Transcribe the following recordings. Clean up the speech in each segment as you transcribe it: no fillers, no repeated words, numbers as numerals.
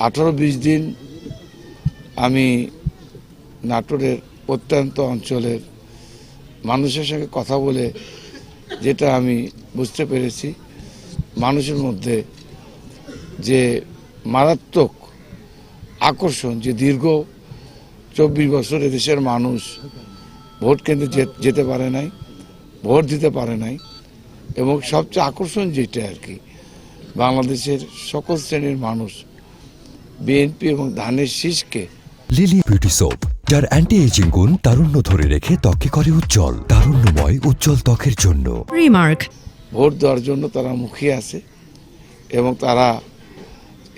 18-20 দিন আমি নাটোরের প্রত্যন্ত অঞ্চলের মানুষের সঙ্গে কথা বলে যেটা আমি বুঝতে পেরেছি, মানুষের মধ্যে যে মারাত্মক আকর্ষণ, যে দীর্ঘ 24 বছর এদেশের মানুষ ভোট কেন্দ্রে যেতে পারে নাই, ভোট দিতে পারে নাই, এবং সবচেয়ে আকর্ষণ যেটা আর কি, বাংলাদেশের সকল শ্রেণীর মানুষ বিএনপি এবং ধানের শীষকে। লিলি বিউটি সোপ, যার অ্যান্টি এজিং গুণ তারুণ্য ধরে রেখে ত্বকে করে উজ্জ্বল, তারুণ্যময় উজ্জ্বল ত্বকের জন্য। রিমার্ক। ভোট দেওয়ার জন্য তারা মুখিয়ে আছে এবং তারা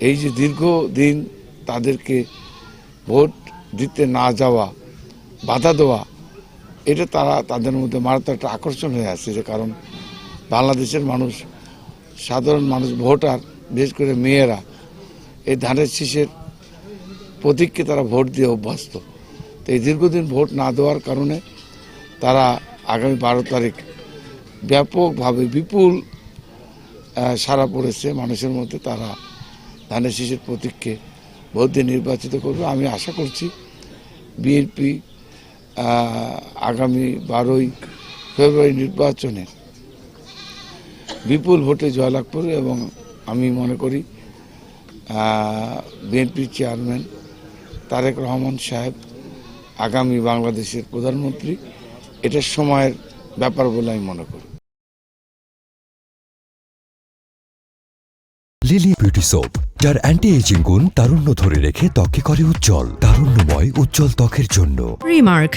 এই যে দীর্ঘদিন তাদেরকে ভোট দিতে না যাওয়া, বাধা দেওয়া, এটা তাদের মধ্যে মারাত্মক একটা আকর্ষণ হয়ে আছে। যে কারণ বাংলাদেশের মানুষ, সাধারণ মানুষ, ভোটার, বিশেষ করে মেয়েরা এই ধানের শীষের প্রতীককে তারা ভোট দিয়ে অভ্যস্ত। তো এই দীর্ঘদিন ভোট না দেওয়ার কারণে তারা আগামী 12 তারিখ ব্যাপকভাবে বিপুল সাড়া পড়েছে মানুষের মধ্যে। তারা ধানের শীষের প্রতীককে ভোট দিয়ে নির্বাচিত করবে। আমি আশা করছি বিএনপি আগামী 12ই ফেব্রুয়ারি নির্বাচনে বিপুল ভোটে জয়লাভ করবে এবং আমি মনে করি বিএনপির চেয়ারম্যান তারেক রহমান সাহেব আগামী বাংলাদেশের প্রধানমন্ত্রী। এটা সময়ের ব্যাপার বলে আমি মনে করি। লিলি বিউটি সোপ, যার অ্যান্টি এজিং গুণ তারুণ্য ধরে রেখে ত্বকে করে উজ্জ্বল, তারুণ্যময় উজ্জ্বল ত্বকের জন্য। রিমার্ক।